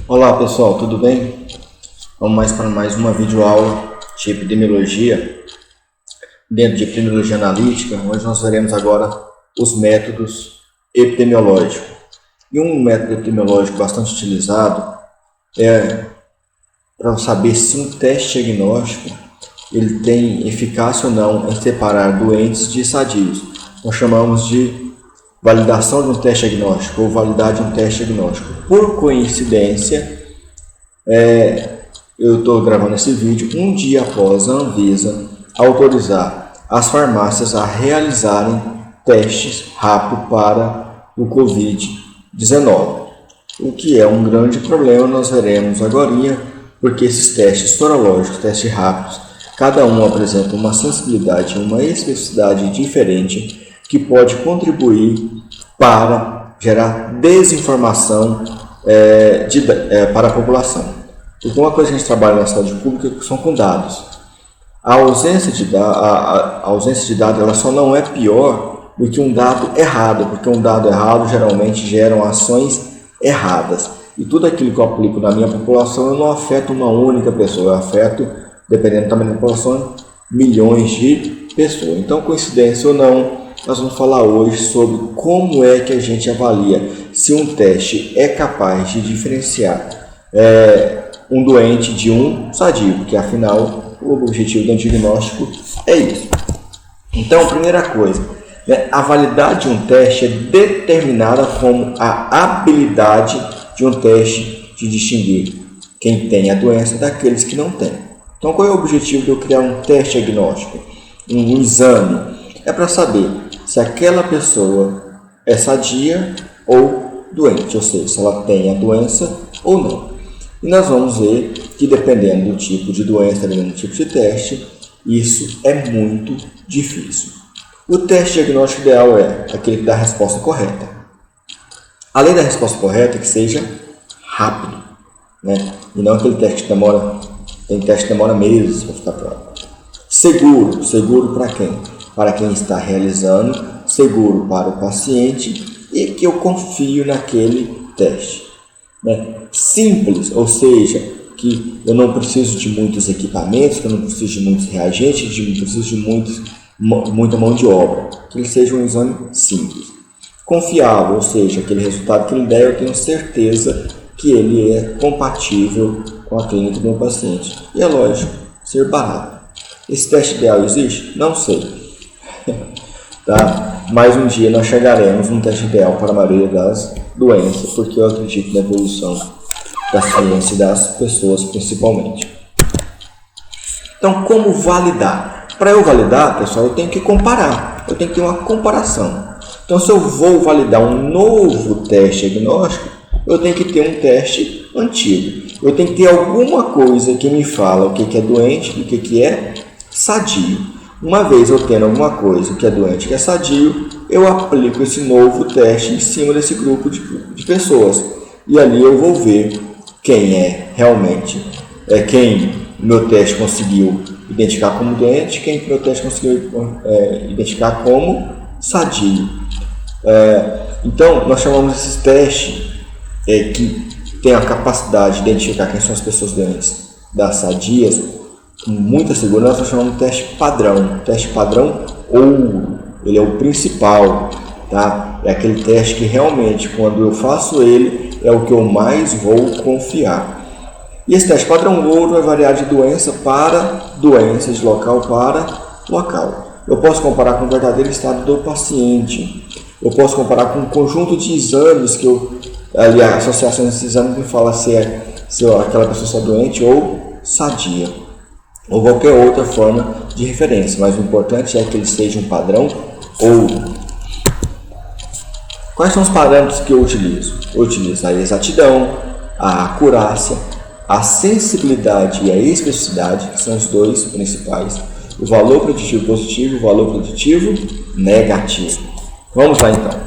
Olá pessoal, tudo bem? Vamos para mais uma videoaula de epidemiologia. Dentro de epidemiologia analítica, hoje nós veremos agora os métodos epidemiológicos. E um método epidemiológico bastante utilizado é para saber se um teste diagnóstico ele tem eficácia ou não em separar doentes de sadios. Nós chamamos de validação de um teste diagnóstico ou validade de um teste diagnóstico. Por coincidência, eu estou gravando esse vídeo um dia após a Anvisa autorizar as farmácias a realizarem testes rápidos para o Covid-19. O que é um grande problema, nós veremos agora, porque esses testes sorológicos, testes rápidos, cada um apresenta uma sensibilidade e uma especificidade diferente que pode contribuir para gerar desinformação para a população. Porque uma coisa que a gente trabalha na saúde pública são com dados. A ausência de dados ela só não é pior do que um dado errado, porque um dado errado geralmente geram ações erradas. E tudo aquilo que eu aplico na minha população eu não afeto uma única pessoa, eu afeto, dependendo do tamanho da população, milhões de pessoas. Então, coincidência ou não, nós vamos falar hoje sobre como é que a gente avalia se um teste é capaz de diferenciar um doente de um sadio, porque afinal o objetivo do diagnóstico é isso. Então, primeira coisa, a validade de um teste é determinada como a habilidade de um teste de distinguir quem tem a doença daqueles que não têm. Então, qual é o objetivo de eu criar um teste diagnóstico? Um exame é para saber se aquela pessoa é sadia ou doente, ou seja, se ela tem a doença ou não. E nós vamos ver que dependendo do tipo de doença, dependendo do tipo de teste, isso é muito difícil. O teste diagnóstico ideal é aquele que dá a resposta correta. Além da resposta correta, que seja rápido, e não aquele teste que demora, tem teste que demora meses para ficar pronto. Seguro para quem? Para quem está realizando, seguro para o paciente e que eu confio naquele teste. Simples, ou seja, que eu não preciso de muitos equipamentos, que eu não preciso de muitos reagentes, que eu não preciso de muita mão de obra, que ele seja um exame simples. Confiável, ou seja, aquele resultado que ele der, eu tenho certeza que ele é compatível com a clínica do meu paciente. E é lógico, ser barato. Esse teste ideal existe? Não sei. Mas um dia nós chegaremos num teste ideal para a maioria das doenças, porque eu acredito na evolução da ciência e das pessoas principalmente. Então, como validar? Para eu validar, pessoal, eu tenho que comparar, eu tenho que ter uma comparação. Então, se eu vou validar um novo teste diagnóstico, eu tenho que ter um teste antigo. Eu tenho que ter alguma coisa que me fala o que é doente e o que é sadio. Uma vez eu tendo alguma coisa que é doente e que é sadio, eu aplico esse novo teste em cima desse grupo de pessoas. E ali eu vou ver quem é realmente, quem meu teste conseguiu identificar como doente, quem meu teste conseguiu identificar como sadio. Então, nós chamamos esses testes que têm a capacidade de identificar quem são as pessoas doentes das sadias, com muita segurança, nós chamamos de teste padrão. Teste padrão ouro, ele é o principal, tá? É aquele teste que realmente, quando eu faço ele, é o que eu mais vou confiar. E esse teste padrão ouro vai variar de doença para doença, de local para local. Eu posso comparar com o verdadeiro estado do paciente. Eu posso comparar com um conjunto de exames que ali a associação desses exames me fala se aquela pessoa está doente ou sadia, ou qualquer outra forma de referência, mas o importante é que ele seja um padrão ouro. Quais são os parâmetros que eu utilizo? Eu utilizo a exatidão, a acurácia, a sensibilidade e a especificidade, que são os dois principais, o valor preditivo positivo e o valor preditivo negativo. Vamos lá então.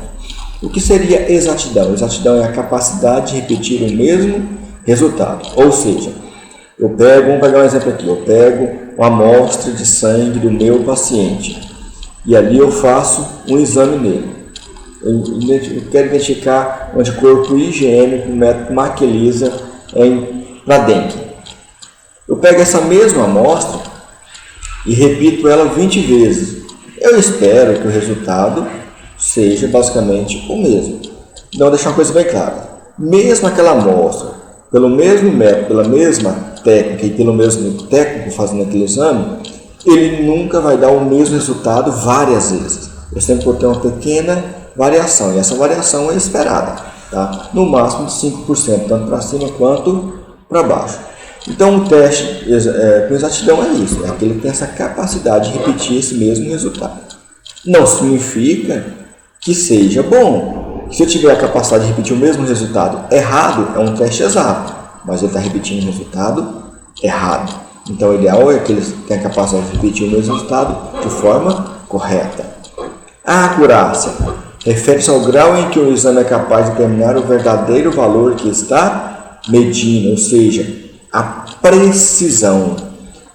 O que seria exatidão? Exatidão é a capacidade de repetir o mesmo resultado, ou seja, vamos pegar um exemplo aqui, eu pego uma amostra de sangue do meu paciente e ali eu faço um exame nele. Eu quero identificar um anticorpo IgM com o método Mac-ELISA para dengue. Eu pego essa mesma amostra e repito ela 20 vezes. Eu espero que o resultado seja basicamente o mesmo. Então, vou deixar uma coisa bem clara. Mesmo aquela amostra, pelo mesmo método, pela mesma técnica e pelo mesmo técnico fazendo aquele exame, ele nunca vai dar o mesmo resultado várias vezes. Eu sempre vou ter uma pequena variação, e essa variação é esperada, tá? No máximo de 5%, tanto para cima quanto para baixo. Então, o teste com exatidão é isso, é aquele que tem essa capacidade de repetir esse mesmo resultado. Não significa que seja bom. Se eu tiver a capacidade de repetir o mesmo resultado errado, é um teste exato, mas ele está repetindo o resultado errado. Então, o ideal é que ele tenha a capacidade de repetir o mesmo resultado de forma correta. A acurácia refere-se ao grau em que o exame é capaz de determinar o verdadeiro valor que está medindo, ou seja, a precisão.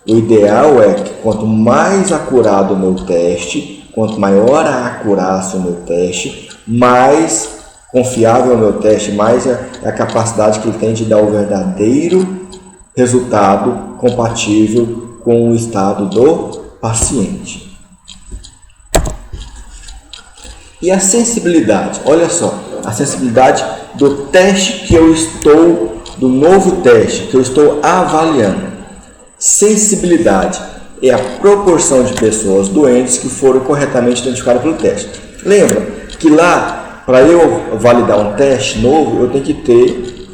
O ideal é que quanto mais acurado o meu teste, quanto maior a acurácia do meu teste, mais confiável é o meu teste, mais é a capacidade que ele tem de dar o verdadeiro resultado compatível com o estado do paciente. E a sensibilidade, olha só, a sensibilidade do teste do novo teste que eu estou avaliando. Sensibilidade é a proporção de pessoas doentes que foram corretamente identificadas pelo teste. Lembra que lá, para eu validar um teste novo, eu tenho que ter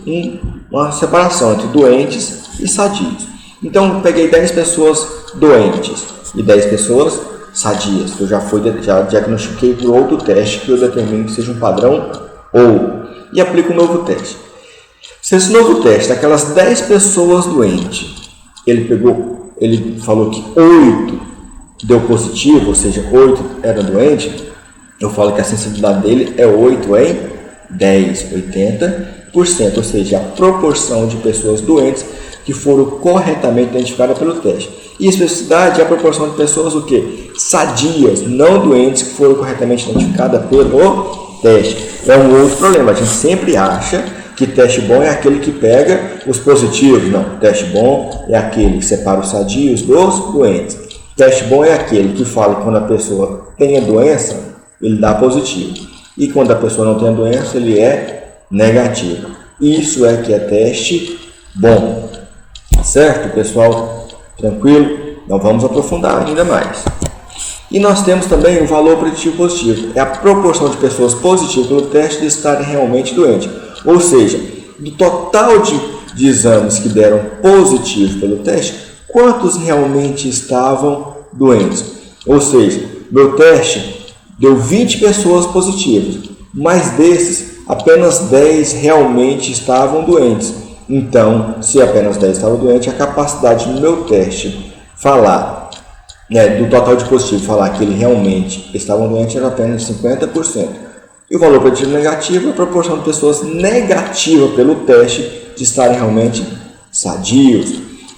uma separação entre doentes e sadios. Então, eu peguei 10 pessoas doentes e 10 pessoas sadias, que eu já diagnostiquei por outro teste que eu determino que seja um padrão ou e aplico um novo teste. Se esse novo teste, daquelas 10 pessoas doentes, ele falou que 8 deu positivo, ou seja, 8 era doente, eu falo que a sensibilidade dele é 8 em 10, 80%, ou seja, a proporção de pessoas doentes que foram corretamente identificadas pelo teste. E especificidade é a proporção de pessoas o quê? Sadias, não doentes, que foram corretamente identificadas pelo teste. É um outro problema, a gente sempre acha que teste bom é aquele que pega os positivos. Não, teste bom é aquele que separa os sadios dos doentes. Teste bom é aquele que fala que quando a pessoa tem a doença, ele dá positivo. E quando a pessoa não tem a doença, ele é negativo. Isso é que é teste bom. Certo, pessoal? Tranquilo? Não vamos aprofundar ainda mais. E nós temos também o valor preditivo positivo. É a proporção de pessoas positivas pelo teste de estarem realmente doentes. Ou seja, do total de exames que deram positivo pelo teste, quantos realmente estavam doentes? Ou seja, meu teste deu 20 pessoas positivas, mas desses, apenas 10 realmente estavam doentes. Então, se apenas 10 estavam doentes, a capacidade do meu teste falar, do total de positivo, falar que ele realmente estavam doentes era apenas 50%. E o valor preditivo negativo é a proporção de pessoas negativas pelo teste de estarem realmente sadios.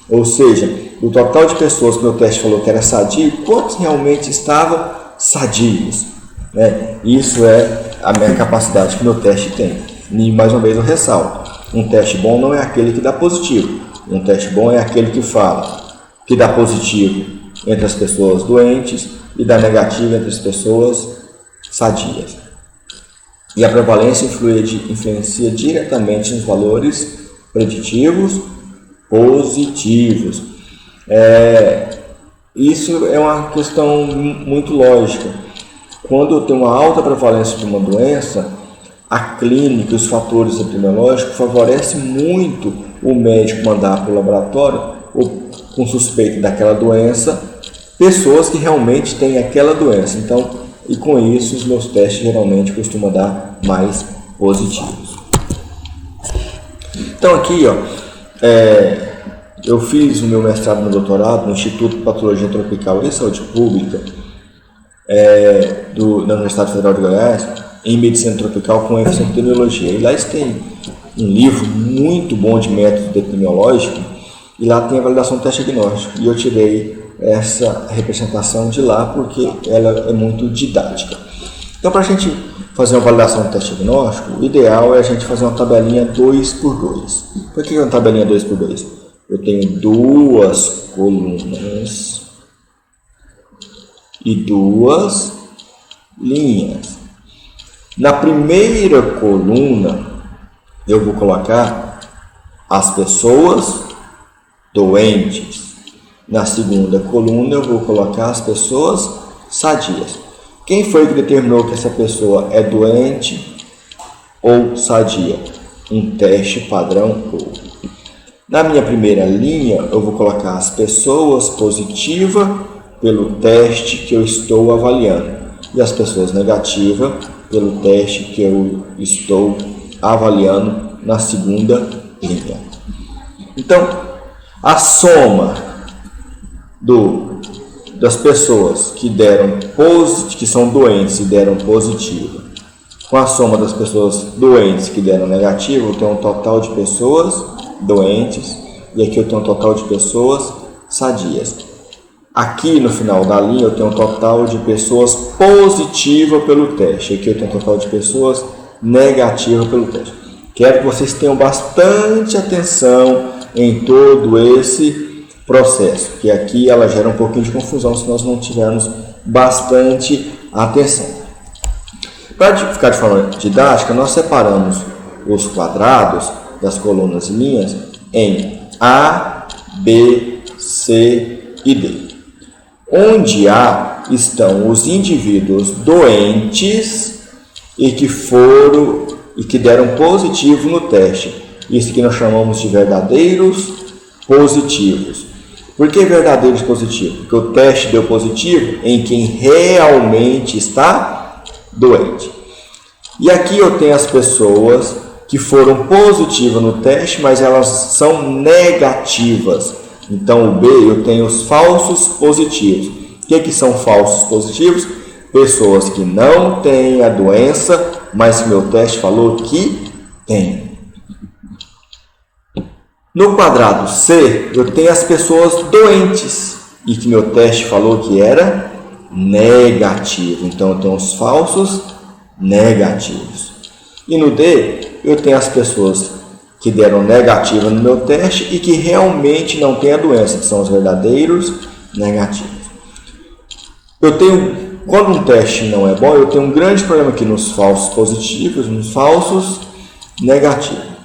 Ou seja, do total de pessoas que meu teste falou que era sadio, quantos realmente estavam sadios? Isso é a minha capacidade que meu teste tem. E mais uma vez eu ressalto, um teste bom não é aquele que dá positivo. Um teste bom é aquele que fala que dá positivo entre as pessoas doentes e dá negativo entre as pessoas sadias. E a prevalência influencia diretamente nos valores preditivos positivos. Isso é uma questão muito lógica. Quando eu tenho uma alta prevalência de uma doença, a clínica e os fatores epidemiológicos favorecem muito o médico mandar para o laboratório ou com suspeita daquela doença pessoas que realmente têm aquela doença. Então, e com isso, os meus testes geralmente costumam dar mais positivos. Então aqui, eu fiz o meu mestrado e meu doutorado no Instituto de Patologia Tropical e Saúde Pública da Universidade Federal de Goiás, em Medicina Tropical com ênfase em epidemiologia. E lá eles têm um livro muito bom de método epidemiológico, e lá tem a validação do teste diagnóstico. E eu tirei essa representação de lá porque ela é muito didática. Então, para a gente fazer uma validação do teste diagnóstico, o ideal é a gente fazer uma tabelinha 2x2. Por que uma tabelinha 2x2? Eu tenho duas colunas e duas linhas. Na primeira coluna, eu vou colocar as pessoas doentes. Na segunda coluna, eu vou colocar as pessoas sadias. Quem foi que determinou que essa pessoa é doente ou sadia? Um teste padrão ou. Na minha primeira linha, eu vou colocar as pessoas positivas pelo teste que eu estou avaliando e as pessoas negativas pelo teste que eu estou avaliando na segunda linha. Então, a soma das pessoas que são doentes e deram positivo, com a soma das pessoas doentes que deram negativo, eu tenho um total de pessoas doentes e aqui eu tenho um total de pessoas sadias. Aqui no final da linha eu tenho um total de pessoas positivas pelo teste, aqui eu tenho um total de pessoas negativas pelo teste. Quero que vocês tenham bastante atenção em todo esse processo, que aqui ela gera um pouquinho de confusão se nós não tivermos bastante atenção. Para ficar de forma didática, nós separamos os quadrados das colunas e linhas em A, B, C e D. Onde A estão os indivíduos doentes e que deram positivo no teste. Isso que nós chamamos de verdadeiros positivos. Por que verdadeiros positivos? Porque o teste deu positivo em quem realmente está doente. E aqui eu tenho as pessoas que foram positivas no teste, mas elas são negativas. Então, o B, eu tenho os falsos positivos. O que são falsos positivos? Pessoas que não têm a doença, mas que meu teste falou que tem. No quadrado C, eu tenho as pessoas doentes e que meu teste falou que era negativo. Então, eu tenho os falsos negativos. E no D, eu tenho as pessoas que deram negativa no meu teste e que realmente não têm a doença, que são os verdadeiros negativos. Quando um teste não é bom, eu tenho um grande problema aqui nos falsos positivos, nos falsos negativos.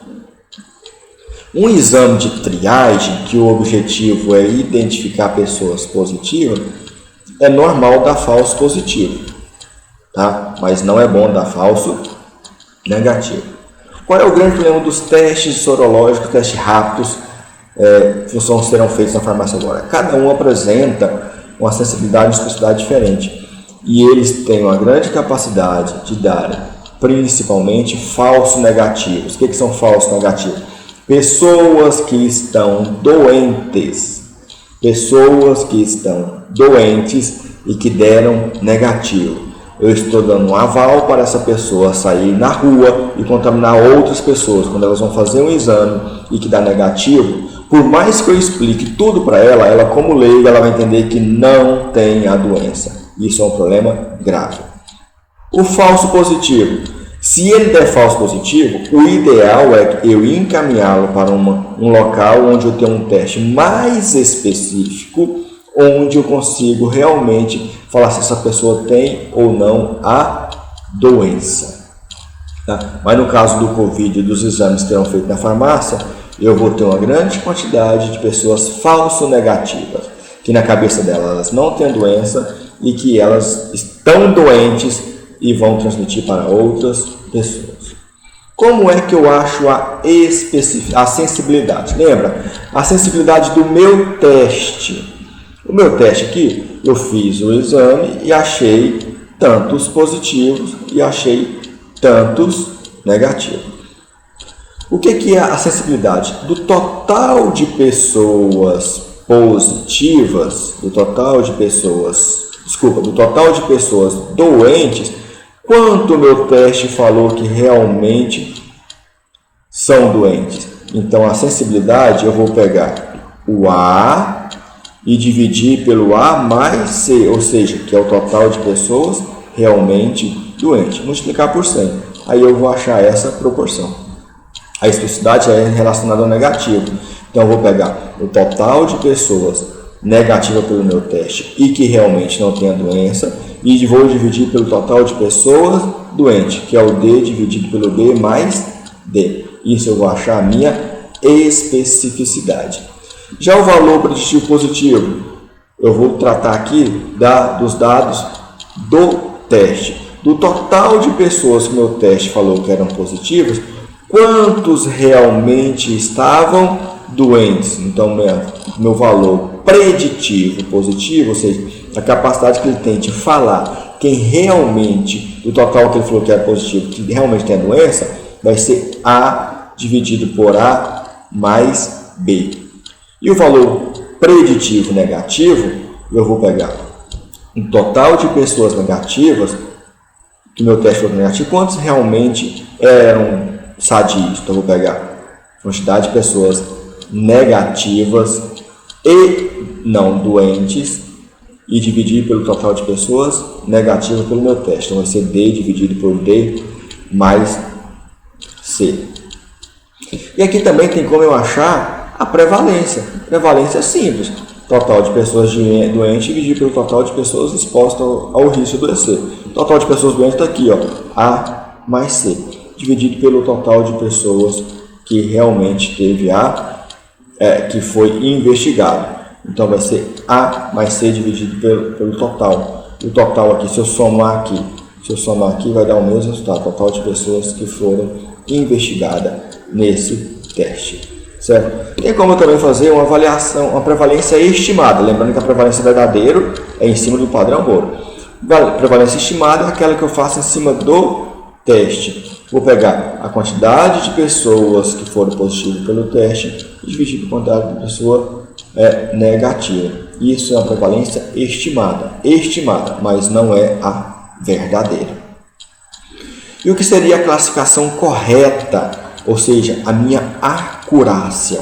Um exame de triagem, que o objetivo é identificar pessoas positivas, é normal dar falso positivo, tá? Mas não é bom dar falso negativo. Qual é o grande problema dos testes sorológicos, testes rápidos, que serão feitos na farmácia agora? Cada um apresenta uma sensibilidade e especificidade diferente. E eles têm uma grande capacidade de dar, principalmente, falsos negativos. O que são falsos negativos? Pessoas que estão doentes. Pessoas que estão doentes e que deram negativo. Eu estou dando um aval para essa pessoa sair na rua e contaminar outras pessoas. Quando elas vão fazer um exame e que dá negativo, por mais que eu explique tudo para ela, ela como leiga, ela vai entender que não tem a doença. Isso é um problema grave. O falso positivo. Se ele der falso positivo, o ideal é eu encaminhá-lo para um local onde eu tenho um teste mais específico, onde eu consigo realmente falar se essa pessoa tem ou não a doença. Tá? Mas no caso do Covid e dos exames que serão feitos na farmácia, eu vou ter uma grande quantidade de pessoas falso-negativas, que na cabeça delas elas não têm a doença e que elas estão doentes e vão transmitir para outras pessoas. Como é que eu acho a sensibilidade? Lembra? A sensibilidade do meu teste. O meu teste aqui, eu fiz o exame e achei tantos positivos e achei tantos negativos. O que é a sensibilidade? Do total de pessoas positivas, do total de pessoas doentes, quanto o meu teste falou que realmente são doentes. Então, a sensibilidade, eu vou pegar o A e dividir pelo A mais C, ou seja, que é o total de pessoas realmente doente. Multiplicar por 100. Aí eu vou achar essa proporção. A especificidade é relacionada ao negativo. Então eu vou pegar o total de pessoas negativas pelo meu teste e que realmente não tem a doença e vou dividir pelo total de pessoas doentes, que é o D dividido pelo B mais D. Isso eu vou achar a minha especificidade. Já o valor preditivo positivo, eu vou tratar aqui dos dados do teste. Do total de pessoas que o meu teste falou que eram positivas, quantos realmente estavam doentes? Então, meu valor preditivo positivo, ou seja, a capacidade que ele tem de falar quem realmente, do total que ele falou que era positivo, que realmente tem a doença, vai ser A dividido por A mais B. E o valor preditivo negativo, eu vou pegar um total de pessoas negativas, que meu teste foi negativo, quantos realmente eram sadios? Então, eu vou pegar a quantidade de pessoas negativas e não doentes e dividir pelo total de pessoas negativas pelo meu teste. Então, vai ser D dividido por D mais C. E aqui também tem como eu achar a prevalência. Prevalência é simples. Total de pessoas doentes dividido pelo total de pessoas expostas ao risco de adoecer. Total de pessoas doentes está aqui, ó, A mais C, dividido pelo total de pessoas que realmente teve que foi investigado. Então vai ser A mais C dividido pelo total. O total aqui, se eu somar aqui, vai dar o mesmo resultado. Total de pessoas que foram investigadas nesse teste. Certo? Tem como eu também fazer uma avaliação, uma prevalência estimada. Lembrando que a prevalência verdadeira é em cima do padrão ouro. Prevalência estimada é aquela que eu faço em cima do teste. Vou pegar a quantidade de pessoas que foram positivas pelo teste e dividir por quantidade de pessoa negativa. Isso é uma prevalência estimada, mas não é a verdadeira. E o que seria a classificação correta, ou seja, a minha acurácia?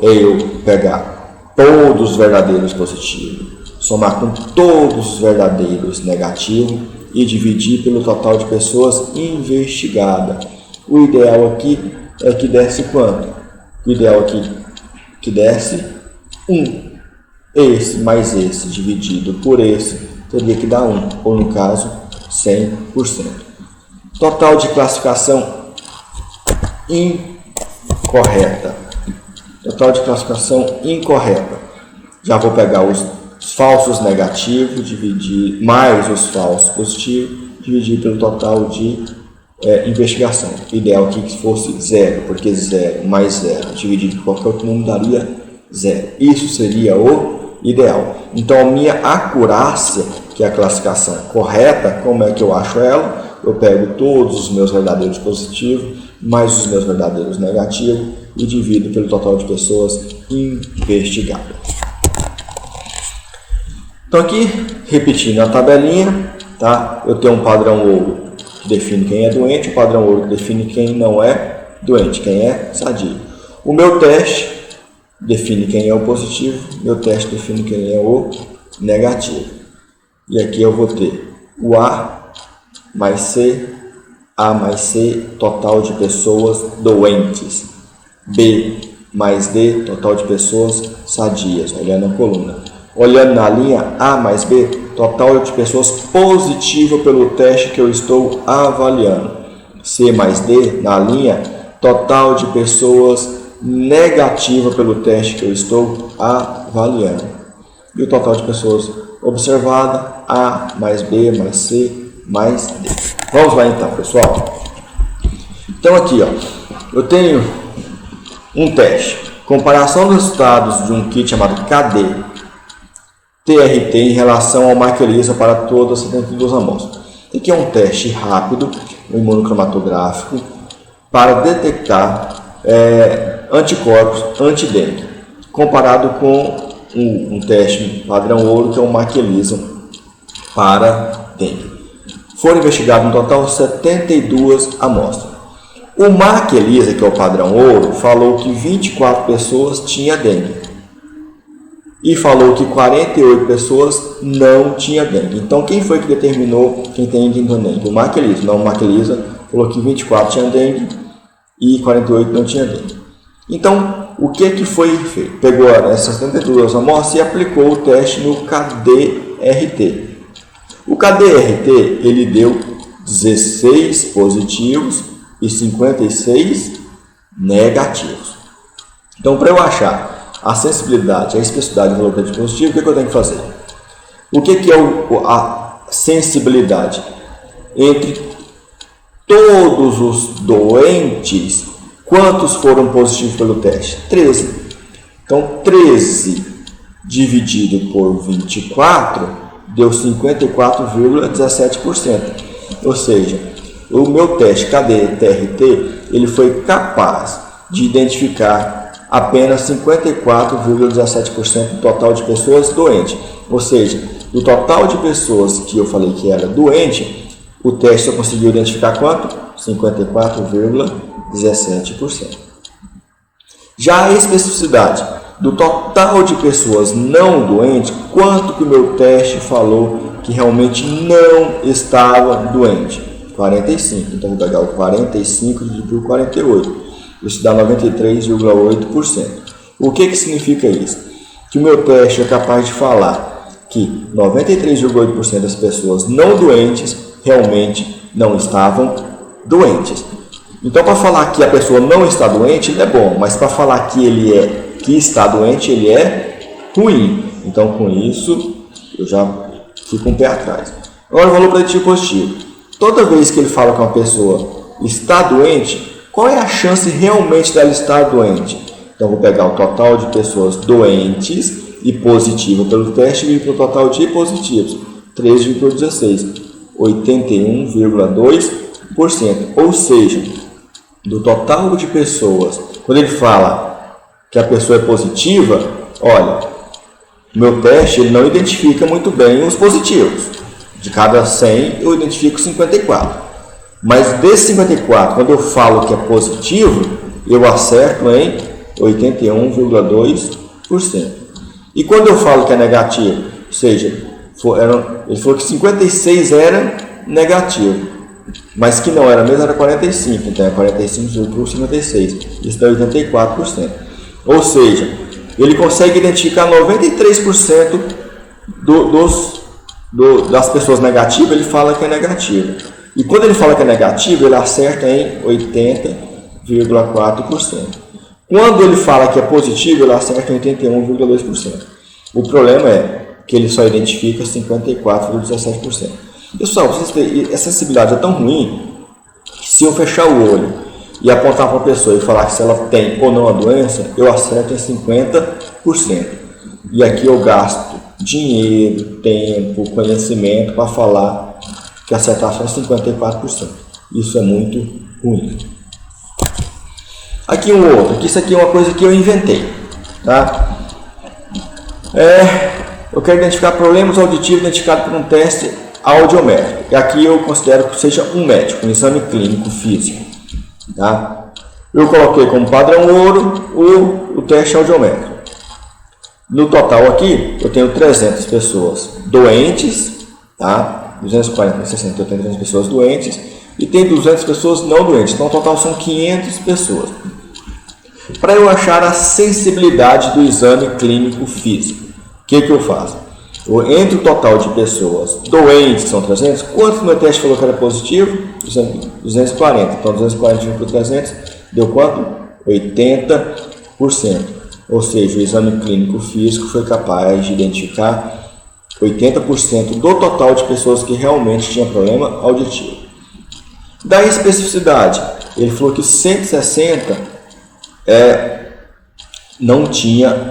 É eu pegar todos os verdadeiros positivos, somar com todos os verdadeiros negativos e dividir pelo total de pessoas investigadas. O ideal aqui é que desse quanto? O ideal aqui que desse 1. Esse mais esse dividido por esse teria que dar 1, ou no caso 100%. Total de classificação incorreta. Total de classificação incorreta. Já vou pegar os falsos negativos, dividir mais os falsos positivos, dividir pelo total de investigação. O ideal aqui que fosse 0, porque 0 mais 0 dividido por qualquer outro número daria 0. Isso seria o ideal. Então, a minha acurácia, que é a classificação correta, como é que eu acho ela? Eu pego todos os meus verdadeiros positivos, mais os meus verdadeiros negativos, e divido pelo total de pessoas investigadas. Então aqui, repetindo a tabelinha, tá? Eu tenho um padrão ouro que define quem é doente, um padrão ouro que define quem não é doente, quem é sadio. O meu teste define quem é o positivo, meu teste define quem é o negativo. E aqui eu vou ter o A mais C, total de pessoas doentes. B mais D, total de pessoas sadias, olhando a coluna. Olhando na linha A mais B, total de pessoas positivas pelo teste que eu estou avaliando. C mais D, na linha, total de pessoas negativas pelo teste que eu estou avaliando. E o total de pessoas observadas, A mais B mais C mais D. Vamos lá então, pessoal. Então aqui, ó, eu tenho um teste. Comparação dos resultados de um kit chamado KD TRT em relação ao Mike ELISA para todas as 72 amostras. Aqui é um teste rápido, um imunocromatográfico, para detectar anticorpos anti-dengue, comparado com um teste padrão ouro, que é o Mike ELISA para dengue. Foram investigados no total 72 amostras. O Mike ELISA, que é o padrão ouro, falou que 24 pessoas tinham dengue. e falou que 48 pessoas não tinham dengue. Então, quem foi que determinou quem tem e quem não tem dengue? O Mark Elisa. Não, o Mark Elisa falou que 24 tinham dengue e 48 não tinham dengue. Então, o que foi feito? Pegou essas 72 amostras e aplicou o teste no KDRT. O KDRT, ele deu 16 positivos e 56 negativos. Então, para eu achar a sensibilidade, a especificidade do valor preditivo positivo, o que eu tenho que fazer? O que é a sensibilidade? Entre todos os doentes, quantos foram positivos pelo teste? 13. Então, 13 dividido por 24 deu 54,17%. Ou seja, o meu teste KDRT, ele foi capaz de identificar apenas 54,17% do total de pessoas doentes. Ou seja, do total de pessoas que eu falei que era doente, o teste só conseguiu identificar quanto? 54,17%. Já a especificidade do total de pessoas não doentes, quanto que o meu teste falou que realmente não estava doente? 45. Então, vou pegar o 45 dividido por 48. Isso dá 93,8%. O que significa isso? Que o meu teste é capaz de falar que 93,8% das pessoas não doentes realmente não estavam doentes. Então, para falar que a pessoa não está doente, ele é bom, mas para falar que está doente, ele é ruim. Então, com isso, eu já fico um pé atrás. Agora, o valor preditivo positivo. Toda vez que ele fala que uma pessoa está doente, qual é a chance realmente dela estar doente? Então, vou pegar o total de pessoas doentes e positivas pelo teste e pelo total de positivos, 13,16, 81,2%. Ou seja, do total de pessoas, quando ele fala que a pessoa é positiva, olha, meu teste ele não identifica muito bem os positivos. De cada 100, eu identifico 54. Mas desses 54, quando eu falo que é positivo, eu acerto em 81,2%. E quando eu falo que é negativo, ou seja, ele falou que 56 era negativo, mas que não era mesmo, era 45. Então é 45,56. Isso dá 84%. Ou seja, ele consegue identificar 93% das pessoas negativas, ele fala que é negativo. E quando ele fala que é negativo, ele acerta em 80,4%. Quando ele fala que é positivo, ele acerta em 81,2%. O problema é que ele só identifica 54,17%. Pessoal, vocês terem, essa sensibilidade é tão ruim que se eu fechar o olho e apontar para a pessoa e falar que se ela tem ou não a doença, eu acerto em 50%. E aqui eu gasto dinheiro, tempo, conhecimento para falar que acertar só 54%. Isso é muito ruim. Aqui um outro, que isso aqui é uma coisa que eu inventei, tá? Eu quero identificar problemas auditivos identificados por um teste audiométrico. E aqui eu considero que seja um médico, um exame clínico físico, tá? Eu coloquei como padrão ouro o teste audiométrico. No total aqui, eu tenho 300 pessoas doentes, tá? 240, 60, eu tenho 300 pessoas doentes e tem 200 pessoas não doentes. Então, no total são 500 pessoas. Para eu achar a sensibilidade do exame clínico físico, o que eu faço? Entre o total de pessoas doentes, que são 300, quanto no meu teste falou que era positivo? 240. Então, 240 por 300 deu quanto? 80%. Ou seja, o exame clínico físico foi capaz de identificar 80% do total de pessoas que realmente tinham problema auditivo. Da especificidade, ele falou que 160 não tinha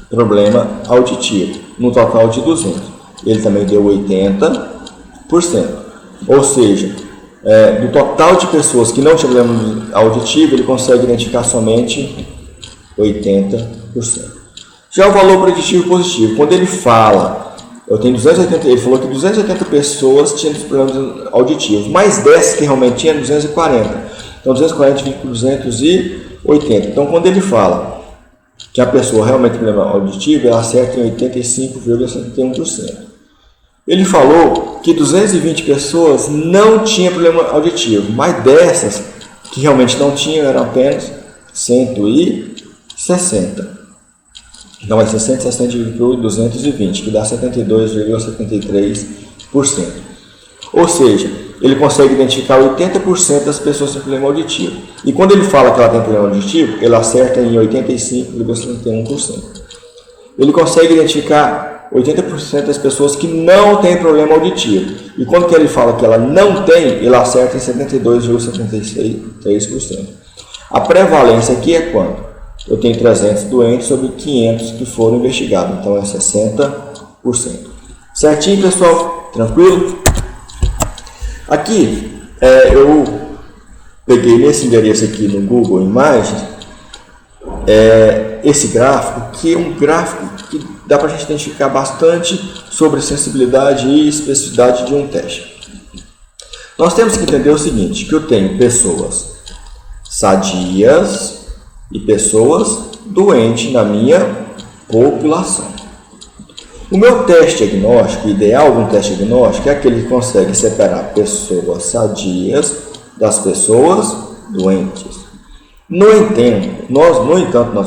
problema auditivo, no total de 200. Ele também deu 80%. Ou seja, do total de pessoas que não tinham problema auditivo, ele consegue identificar somente 80%. Já o valor preditivo positivo, quando ele fala, ele falou que 280 pessoas tinham problemas auditivos, mais 10 que realmente tinham 240. Então 240 dividido por 280. Então quando ele fala que a pessoa realmente tem problema auditivo, ela acerta em 85,71%. Ele falou que 220 pessoas não tinham problema auditivo, mas dessas que realmente não tinham eram apenas 160. Então vai ser 160 por 220, que dá 72,73%. Ou seja, ele consegue identificar 80% das pessoas com problema auditivo. E quando ele fala que ela tem problema auditivo, ele acerta em 85,71%. Ele consegue identificar 80% das pessoas que não têm problema auditivo. E quando ele fala que ela não tem, ele acerta em 72,73%. A prevalência aqui é quanto? Eu tenho 300 doentes sobre 500 que foram investigados. Então é 60%. Certinho, pessoal? Tranquilo? Aqui, eu peguei nesse endereço aqui no Google Imagens, esse gráfico, que é um gráfico que dá para a gente identificar bastante sobre sensibilidade e especificidade de um teste. Nós temos que entender o seguinte, que eu tenho pessoas sadias e pessoas doentes na minha população. O meu teste diagnóstico, ideal de um teste diagnóstico, é aquele que consegue separar pessoas sadias das pessoas doentes. No entanto, nós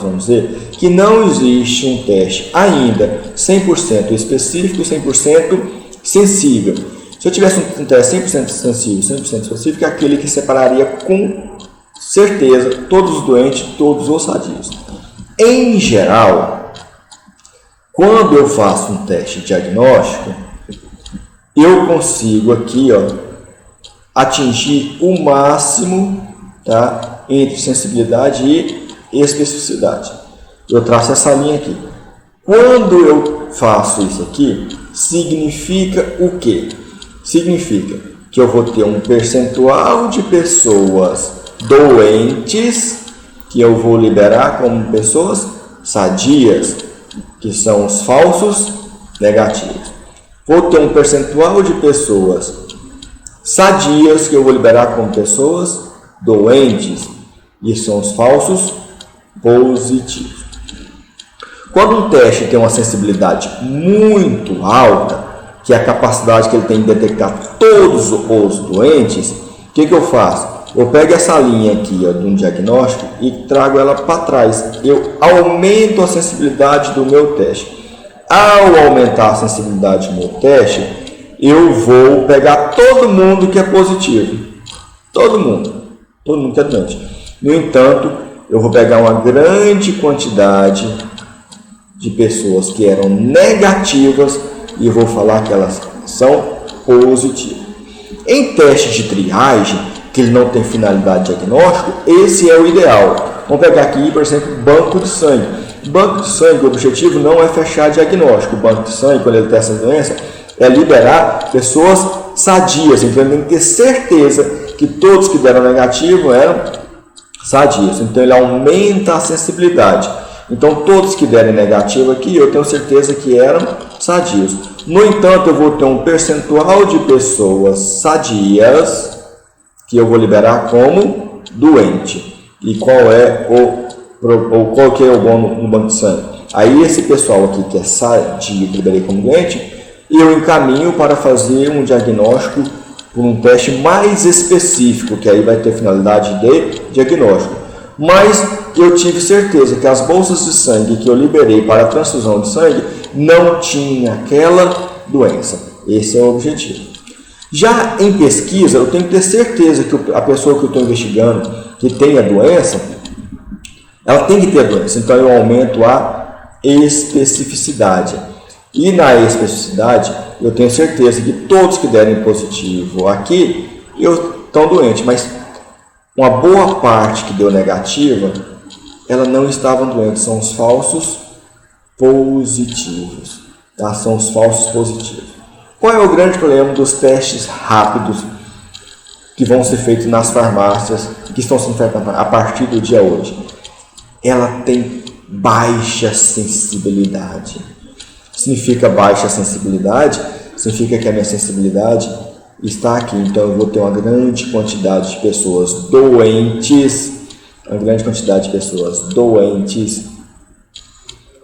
vamos dizer que não existe um teste ainda 100% específico e 100% sensível. Se eu tivesse um teste 100% sensível e 100% específico, é aquele que separaria com certeza todos os doentes, todos os sadios. Em geral, quando eu faço um teste diagnóstico, eu consigo aqui atingir o máximo, tá, entre sensibilidade e especificidade. Eu traço essa linha aqui. Quando eu faço isso aqui, significa o quê? Significa que eu vou ter um percentual de pessoas doentes que eu vou liberar como pessoas sadias, que são os falsos negativos. Vou ter um percentual de pessoas sadias que eu vou liberar como pessoas doentes, e são os falsos positivos. Quando um teste tem uma sensibilidade muito alta, que é a capacidade que ele tem de detectar todos os doentes, o que eu faço? Eu pego essa linha aqui de um diagnóstico e trago ela para trás. Eu aumento a sensibilidade do meu teste. Ao aumentar a sensibilidade do meu teste, eu vou pegar todo mundo que é positivo. Todo mundo que é doente. No entanto, eu vou pegar uma grande quantidade de pessoas que eram negativas e vou falar que elas são positivas. Em testes de triagem, que ele não tem finalidade diagnóstica, esse é o ideal. Vamos pegar aqui, por exemplo, banco de sangue. Banco de sangue, o objetivo não é fechar diagnóstico. O banco de sangue, quando ele tem essa doença, é liberar pessoas sadias. Então ele tem que ter certeza que todos que deram negativo eram sadios. Então ele aumenta a sensibilidade. Então todos que derem negativo aqui, eu tenho certeza que eram sadios. No entanto, eu vou ter um percentual de pessoas sadias que eu vou liberar como doente. E qual que é o bom no banco de sangue? Aí esse pessoal aqui que é sadio, que eu liberei como doente, eu encaminho para fazer um diagnóstico por um teste mais específico, que aí vai ter finalidade de diagnóstico. Mas eu tive certeza que as bolsas de sangue que eu liberei para a transfusão de sangue não tinha aquela doença. Esse é o objetivo. Já em pesquisa, eu tenho que ter certeza que a pessoa que eu estou investigando, que tem a doença, ela tem que ter a doença. Então eu aumento a especificidade. E na especificidade, eu tenho certeza que todos que derem positivo aqui, estão doentes. Mas uma boa parte que deu negativa, ela não estavam doentes. São os falsos positivos. Tá? São os falsos positivos. Qual é o grande problema dos testes rápidos que vão ser feitos nas farmácias, que estão sendo feitos a partir do dia hoje? Ela tem baixa sensibilidade. Significa baixa sensibilidade? Significa que a minha sensibilidade está aqui. Então eu vou ter uma grande quantidade de pessoas doentes,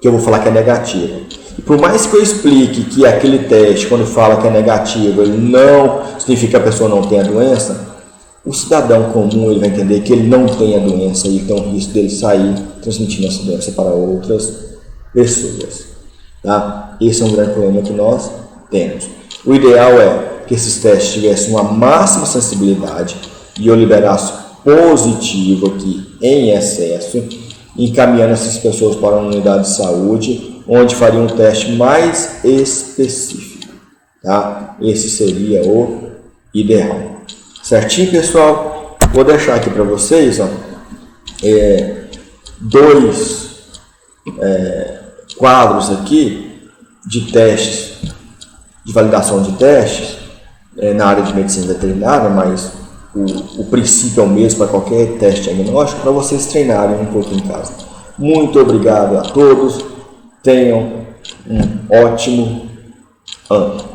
que eu vou falar que é negativa. E por mais que eu explique que aquele teste, quando fala que é negativo, ele não significa que a pessoa não tem a doença, o cidadão comum ele vai entender que ele não tem a doença e tem um risco dele sair transmitindo essa doença para outras pessoas. Tá? Esse é um grande problema que nós temos. O ideal é que esses testes tivessem uma máxima sensibilidade e eu liberasse positivo aqui em excesso, encaminhando essas pessoas para uma unidade de saúde, onde faria um teste mais específico. Tá? Esse seria o ideal. Certinho, pessoal? Vou deixar aqui para vocês dois quadros aqui de testes, de validação de testes na área de medicina veterinária, mas o princípio é o mesmo para qualquer teste diagnóstico, para vocês treinarem um pouco em casa. Muito obrigado a todos, tenham um ótimo ano.